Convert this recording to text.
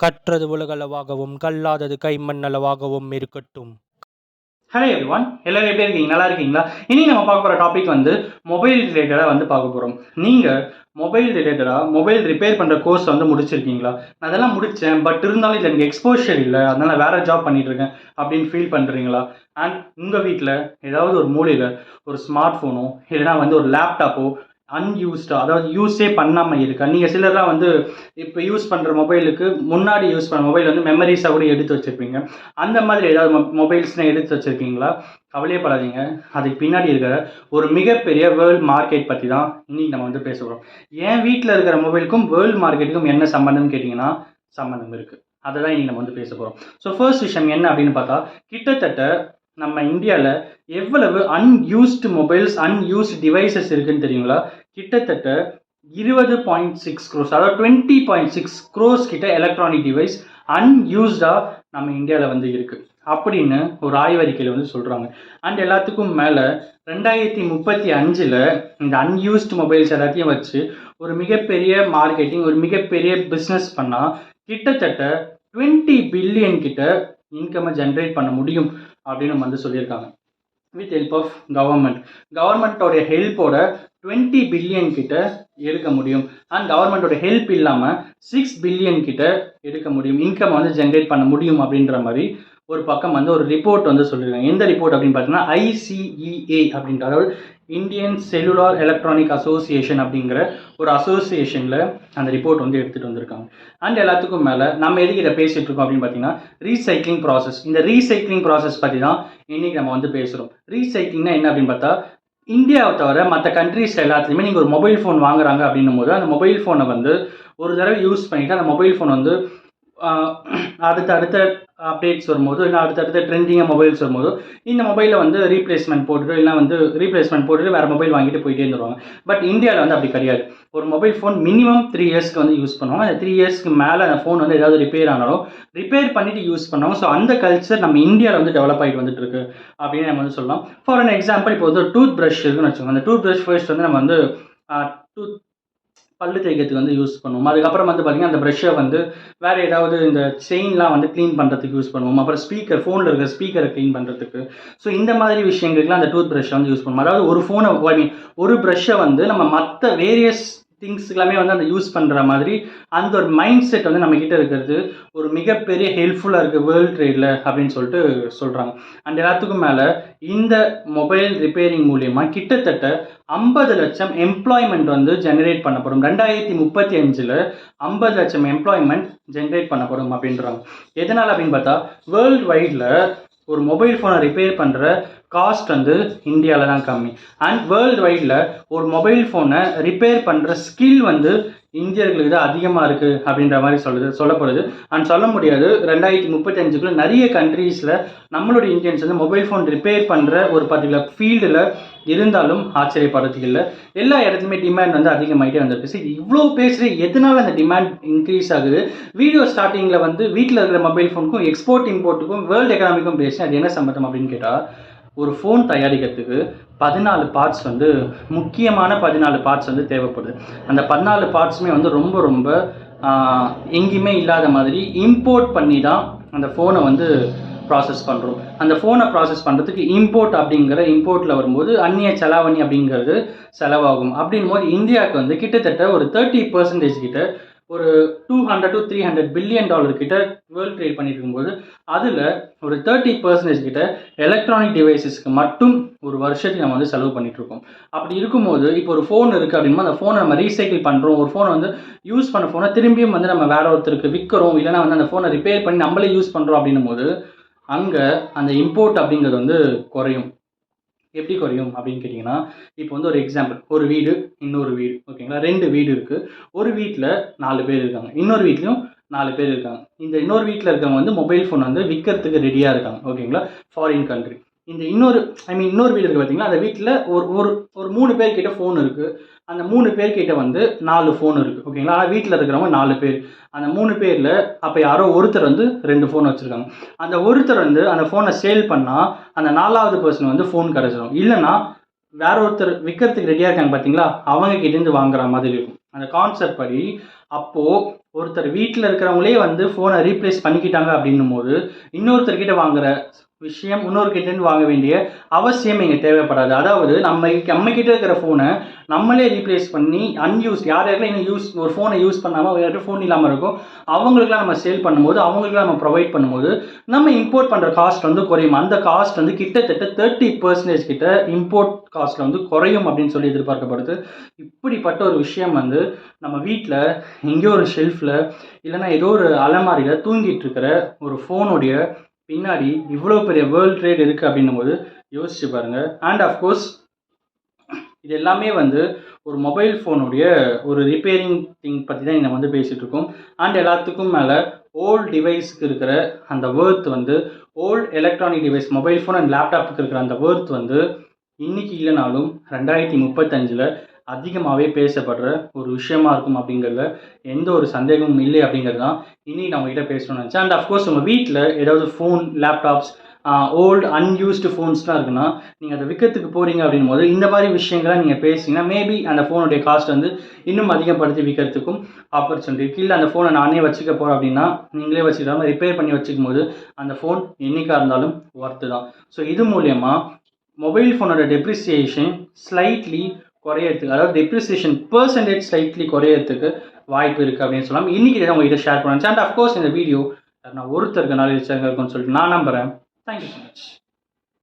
கற்றது உலகளவாகவும் கல்லாதது கைமண்ணளவாகவும் இருக்கட்டும். Hello everyone, எல்லாரும் எப்படி இருக்கீங்க? நல்லா இருக்கீங்களா? இன்னைக்கு நம்ம பார்க்க போகிற டாபிக் மொபைல் ரிலேட்டடாக பார்க்க போகிறோம். நீங்கள் மொபைல் ரிலேட்டடாக மொபைல் ரிப்பேர் பண்ணுற கோர்ஸ் முடிச்சிருக்கீங்களா? நான் அதெல்லாம் முடித்தேன், பட் இருந்தாலும் இதில் எனக்கு எக்ஸ்போஷர் இல்லை, அதனால் வேறு ஜாப் பண்ணிகிட்ருக்கேன் அப்படின்னு ஃபீல் பண்ணுறீங்களா? அண்ட் உங்கள் வீட்டில் ஏதாவது ஒரு மூலையில் ஒரு ஸ்மார்ட் ஃபோனோ இல்லைனா ஒரு லேப்டாப்போ அன்யூஸ்டாக, அதாவது யூஸே பண்ணாமல் இருக்கா? நீங்கள் சிலர்லாம் இப்போ யூஸ் பண்ணுற மொபைலுக்கு முன்னாடி யூஸ் பண்ண மொபைல் மெமரிஸாக கூட எடுத்து வச்சுருப்பீங்க. அந்த மாதிரி ஏதாவது மொபைல்ஸ்னால் எடுத்து வச்சுருக்கீங்களா? கவலையப்படாதீங்க, அதுக்கு பின்னாடி இருக்கிற ஒரு மிகப்பெரிய வேர்ல்டு மார்க்கெட் பற்றி தான் இன்றைக்கி நம்ம பேச போகிறோம். என் வீட்டில் இருக்கிற மொபைலுக்கும் வேர்ல்டு மார்க்கெட்டுக்கும் என்ன சம்மந்தம்னு கேட்டிங்கன்னா சம்மந்தம் இருக்குது. அதை தான் இன்றைக்கி நம்ம பேச போகிறோம். ஸோ ஃபர்ஸ்ட் விஷயம் என்ன அப்படின்னு பார்த்தா, கிட்டத்தட்ட நம்ம இந்தியாவில் எவ்வளவு அன்யூஸ்டு மொபைல்ஸ் அன்யூஸ்டு டிவைசஸ் இருக்குன்னு தெரியுங்களா? கிட்டத்தட்ட 20.6 crores, அதாவது 20.6 crores கிட்ட எலக்ட்ரானிக் டிவைஸ் அன்யூஸ்டாக நம்ம இந்தியாவில் இருக்குது அப்படின்னு ஒரு ஆய்வறிக்கையில் சொல்கிறாங்க. அண்ட் எல்லாத்துக்கும் மேலே 2035 இந்த அன்யூஸ்டு மொபைல்ஸ் எல்லாத்தையும் வச்சு ஒரு மிகப்பெரிய மார்க்கெட்டிங், ஒரு மிகப்பெரிய பிஸ்னஸ் பண்ணால் கிட்டத்தட்ட 20 பில்லியன் கிட்ட இன்கம்மை ஜென்ரேட் பண்ண முடியும் அப்படின்னு நம்ம சொல்லியிருக்காங்க. வித் ஹெல்ப் ஆஃப் கவர்மெண்ட்டோடைய ஹெல்ப்போட 20 பில்லியன் கிட்ட எடுக்க முடியும். அண்ட் கவர்மெண்ட்டோட ஹெல்ப் இல்லாமல் 6 பில்லியன் கிட்ட எடுக்க முடியும், இன்கம் ஜென்ரேட் பண்ண முடியும் அப்படின்ற மாதிரி ஒரு பக்கம் ஒரு ரிப்போர்ட் சொல்லியிருக்காங்க. எந்த ரிப்போர்ட் அப்படின்னு பார்த்தீங்கன்னா ICEA அப்படின்ற, அதாவது இந்தியன் செல்லுலார் எலக்ட்ரானிக் அசோசியேஷன் அப்படிங்கிற ஒரு அசோசியேஷனில் அந்த ரிப்போர்ட் எடுத்துகிட்டு வந்திருக்காங்க. அண்ட் எல்லாத்துக்கும் மேலே நம்ம எதுக்கு இதை பேசிகிட்டு இருக்கோம் அப்படின்னு பார்த்தீங்கன்னா ரீசைக்ளிங் ப்ராசஸ். இந்த ரீசைக்ளிங் ப்ராசஸ் பற்றி தான் இன்றைக்கி நம்ம பேசுகிறோம். ரீசைக்ளிங்னா என்ன அப்படின்னு பார்த்தா, இந்தியாவை தவிர மற்ற கண்ட்ரீஸ் எல்லாத்துலேயுமே நீங்கள் ஒரு மொபைல் ஃபோன் வாங்குறாங்க அப்படின்னும் போது அந்த மொபைல் ஃபோனை ஒரு தடவை யூஸ் பண்ணிவிட்டு அந்த மொபைல் ஃபோன் அடுத்த அப்டேட்ஸ் வரும்போது, இல்லை அடுத்தடுத்த ட்ரெண்டிங்காக மொபைல்ஸ் வரும்போது இந்த மொபைலில் ரீப்ளேஸ்மெண்ட் போட்டுட்டு, இல்லை ரீப்ளேஸ்மெண்ட் போட்டுட்டு வேறு மொபைல் வாங்கிட்டு போயிட்டே இருந்துருவாங்க. பட் இந்தியாவில் அப்படி கிடையாது. ஒரு மொபைல் ஃபோன் மினிமம் 3 இயர்ஸ்க்கு யூஸ் பண்ணுவாங்க. அந்த 3 இயர்ஸ்க்கு மேலே அந்த ஃபோன் ஏதாவது ரிப்பேர் ஆனாலும் ரிப்பேர் பண்ணிவிட்டு யூஸ் பண்ணுவாங்க. ஸோ அந்த கல்ச்சர் நம்ம இந்தியாவில் டெவலப் ஆகிட்டு வந்துட்டு இருக்கு அப்படின்னு நம்ம சொல்லலாம். ஃபார் அன் எக்ஸாம்பிள், இப்போ டூத் ப்ரஷ் இருக்குன்னு வச்சுக்கோங்க. அந்த டூத் ப்ரஷ் ஃபர்ஸ்ட் நம்ம டூத் பல்லு தேய்க்கிறதுக்கு யூஸ் பண்ணுவோம். அதுக்கப்புறம் பார்த்திங்கன்னா அந்த ப்ரஷ்ஷை வேறு ஏதாவது இந்த செயின்லாம் க்ளீன் பண்ணுறதுக்கு யூஸ் பண்ணுவோம். அப்புறம் ஸ்பீக்கர், ஃபோனில் இருக்கிற ஸ்பீக்கரை க்ளீன் பண்ணுறதுக்கு. ஸோ இந்த மாதிரி விஷயங்களுக்குலாம் அந்த டூத் ப்ரஷ்ஷை யூஸ் பண்ணுவோம். அதாவது ஒரு ஃபோனை ஒரு ப்ரஷ்ஷை நம்ம மற்ற வேரியஸ் திங்ஸ் எல்லாமே அந்த யூஸ் பண்ணுற மாதிரி அந்த ஒரு மைண்ட் செட் நம்மக்கிட்ட இருக்கிறது ஒரு மிகப்பெரிய ஹெல்ப்ஃபுல்லாக இருக்குது வேர்ல்டு ட்ரேடில் அப்படின்னு சொல்லிட்டு சொல்கிறாங்க. அண்ட் எல்லாத்துக்கும் மேலே இந்த மொபைல் ரிப்பேரிங் மூலியமாக கிட்டத்தட்ட 50 லட்சம் எம்ப்ளாய்மெண்ட் ஜெனரேட் பண்ணப்படும். 2035 50 லட்சம் எம்ப்ளாய்மெண்ட் ஜென்ரேட் பண்ணப்படும் அப்படின்றாங்க. எதனால் அப்படின்னு பார்த்தா, வேர்ல்டு வைடில் ஒரு மொபைல் ஃபோனை ரிப்பேர் பண்ணுற காஸ்ட் இந்தியாவில் தான் கம்மி. அண்ட் வேர்ல்டு வைடில் ஒரு மொபைல் ஃபோனை ரிப்பேர் பண்ணுற ஸ்கில் இந்தியர்களுக்கு தான் அதிகமாக இருக்குது அப்படின்ற மாதிரி சொல்லப்படுது. அண்ட் சொல்ல முடியாது, 2035 நிறைய கண்ட்ரீஸில் நம்மளுடைய இந்தியன்ஸ் மொபைல் ஃபோன் ரிப்பேர் பண்ணுற ஒரு பர்டிகுலர் ஃபீல்டில் இருந்தாலும் ஆச்சரியப்படுறதுக்கு இல்லை. எல்லா இடத்துலையுமே டிமாண்ட் அதிகமாகிட்டே வந்துருக்கு. சரி, இவ்வளோ பேசுகிற எதனால் அந்த டிமாண்ட் இன்க்ரீஸ் ஆகுது? வீடியோ ஸ்டார்டிங்கில் வீட்டில் இருக்கிற மொபைல் ஃபோனுக்கும் எக்ஸ்போர்ட் இம்போர்ட்டுக்கும் வேர்ல்டு எக்கனாமிக்கும் பேசி அது என்ன சம்மந்தம் அப்படின்னு கேட்டால், ஒரு ஃபோன் தயாரிக்கிறதுக்கு 14 பார்ட்ஸ் முக்கியமான 14 பார்ட்ஸ் தேவைப்படுது. அந்த 14 பார்ட்ஸுமே ரொம்ப ரொம்ப எங்கேயுமே இல்லாத மாதிரி இம்போர்ட் பண்ணி தான் அந்த ஃபோனை ப்ராசஸ் பண்ணுறோம். அந்த ஃபோனை ப்ராசஸ் பண்ணுறதுக்கு இம்போர்ட்டில் வரும்போது அந்நிய செலாவணி அப்படிங்கிறது செலவாகும். அப்படின் போது இந்தியாவுக்கு கிட்டத்தட்ட ஒரு 30% கிட்ட ஒரு $200 to $300 பில்லியன் கிட்ட வேர்ல்டு ட்ரேட் பண்ணிட்டு இருக்கும்போது அதில் ஒரு 30% கிட்ட எலக்ட்ரானிக் டிவைசஸ்க்கு மட்டும் ஒரு வருஷத்துக்கு நம்ம செலவு பண்ணிட்டு இருக்கோம். அப்படி இருக்கும்போது இப்போ ஒரு ஃபோன் இருக்குது அப்படின்னா அந்த ஃபோனை நம்ம ரீசைக்கிள் பண்ணுறோம். ஒரு ஃபோனை யூஸ் பண்ண ஃபோனை திரும்பியும் நம்ம வேற ஒருத்தருக்கு விற்கிறோம், இல்லைனா அந்த ஃபோனை ரிப்பேர் பண்ணி நம்மளே யூஸ் பண்ணுறோம் அப்படின்னும் போது அங்கே அந்த இம்போர்ட் அப்படிங்கிறது குறையும். எப்படி குறையும் அப்படின்னு கேட்டிங்கன்னா, இப்போ ஒரு எக்ஸாம்பிள், ஒரு வீடு, இன்னொரு வீடு, ஓகேங்களா? 2 வீடு இருக்குது. ஒரு வீட்டில் 4 பேர் இருக்காங்க, இன்னொரு வீட்லையும் 4 பேர் இருக்காங்க. இந்த இன்னொரு வீட்டில் இருக்கவங்க மொபைல் ஃபோன் விற்கிறதுக்கு ரெடியாக இருக்காங்க, ஓகேங்களா? Foreign country. இந்த இன்னொரு வீடு இருக்குது பார்த்தீங்களா, அந்த வீட்டில் ஒரு 3 பேர்கிட்ட ஃபோன் இருக்குது. அந்த 3 பேர்கிட்ட 4 ஃபோன் இருக்குது, ஓகேங்களா? ஆனால் வீட்டில் இருக்கிறவங்க 4 பேர். அந்த 3 பேரில் அப்போ யாரோ ஒருத்தர் 2 ஃபோன் வச்சுருக்காங்க. அந்த ஒருத்தர் அந்த ஃபோனை சேல் பண்ணால் அந்த 4வது பர்சன் ஃபோன் கிடச்சிடும். இல்லைன்னா வேற ஒருத்தர் விற்கிறதுக்கு ரெடியாக இருக்காங்க பார்த்தீங்களா, அவங்க கிட்டேருந்து வாங்குற மாதிரி இருக்கும். அந்த கான்செப்ட் படி அப்போது ஒருத்தர் வீட்டில் இருக்கிறவங்களே வந்து ஃபோனை ரீப்ளேஸ் பண்ணிக்கிட்டாங்க அப்படின்னும் போது இன்னொருத்தர்கிட்ட வாங்குற விஷயம் இன்னொருக்கிட்டேருந்து வாங்க வேண்டிய அவசியம் இங்கே தேவைப்படாது. அதாவது நம்மக்கிட்ட இருக்கிற ஃபோனை நம்மளே ரீப்ளேஸ் பண்ணி யார் யாருக்கெல்லாம் இன்னும் ஒரு ஃபோனை யூஸ் பண்ணாமல் வேறு ஃபோன் இல்லாமல் இருக்கும் அவங்களுக்குலாம் நம்ம சேல் பண்ணும்போது அவங்களுக்குலாம் நம்ம ப்ரொவைட் பண்ணும்போது நம்ம இம்போர்ட் பண்ணுற காஸ்ட் வந்து குறையும். அந்த காஸ்ட் வந்து கிட்டத்தட்ட 30% கிட்ட இம்போர்ட் காஸ்ட்டில் வந்து குறையும் அப்படின்னு சொல்லி எதிர்பார்க்கப்படுது. இப்படிப்பட்ட ஒரு விஷயம் வந்து நம்ம வீட்டில் எங்கேயோ ஒரு ஷெல்ஃபில் இல்லைன்னா ஏதோ ஒரு அலமாரியில் தூங்கிட்டு இருக்கிற ஒரு ஃபோனுடைய பின்னாடி இவ்வளோ பெரிய வேர்ல்ட் ட்ரேட் இருக்குது அப்படின்னும் போது யோசிச்சு பாருங்கள். அண்ட் அஃப்கோர்ஸ் இது எல்லாமே வந்து ஒரு மொபைல் ஃபோனுடைய ஒரு ரிப்பேரிங் திங் பற்றி தான் நம்ம வந்து பேசிகிட்டு இருக்கோம். அண்ட் எல்லாத்துக்கும் மேலே ஓல்டு டிவைஸுக்கு இருக்கிற அந்த வேர்த் வந்து old electronic device mobile phone and லேப்டாப்புக்கு இருக்கிற அந்த வேர்த் வந்து இன்றைக்கி இல்லைனாலும் 2035 அதிகமாகவே பேசப்படுற ஒரு விஷயமா இருக்கும் அப்படிங்கிறதுல எந்த ஒரு சந்தேகமும் இல்லை அப்படிங்கிறது தான் இனி நான் உங்ககிட்ட பேசணும்னு நினச்சேன். அண்ட் அஃப்கோர்ஸ் உங்கள் வீட்டில் ஏதாவது ஃபோன் லேப்டாப்ஸ் ஓல்டு அன்யூஸ்டு ஃபோன்ஸ்லாம் இருக்குன்னா நீங்கள் அதை விற்கிறதுக்கு போகிறீங்க அப்படின் போது இந்த மாதிரி விஷயங்கள்லாம் நீங்கள் பேசிங்கன்னா மேபி அந்த ஃபோனுடைய காஸ்ட் வந்து இன்னும் அதிகப்படுத்தி விற்கிறதுக்கும் ஆப்பர்ச்சுனிட்டி இருக்குது. இல்லை அந்த ஃபோனை நானே வச்சுக்க போகிறேன் அப்படின்னா நீங்களே வச்சுக்காமல் ரிப்பேர் பண்ணி வச்சுக்கும் போது அந்த ஃபோன் என்றைக்காக இருந்தாலும் ஒர்த்து தான். ஸோ இது மூலயமா மொபைல் ஃபோனோட டெப்ரிசியேஷன் ஸ்லைட்லி குறையறதுக்கு, அதாவது டெப்ரிசியேஷன் பெர்சன்டேஜ் ஸ்லைட்லி குறையறதுக்கு வாய்ப்பு இருக்குது அப்படின்னு சொல்லலாம். இன்றைக்கி இதை உங்கள்கிட்ட ஷேர் பண்ணுறேன். அண்ட் அஃப்கோர்ஸ் இந்த வீடியோ நான் ஒருத்தருக்கு நாலேஜ் இருக்குன்னு சொல்லிட்டு நான் நம்புகிறேன். Thank you so much.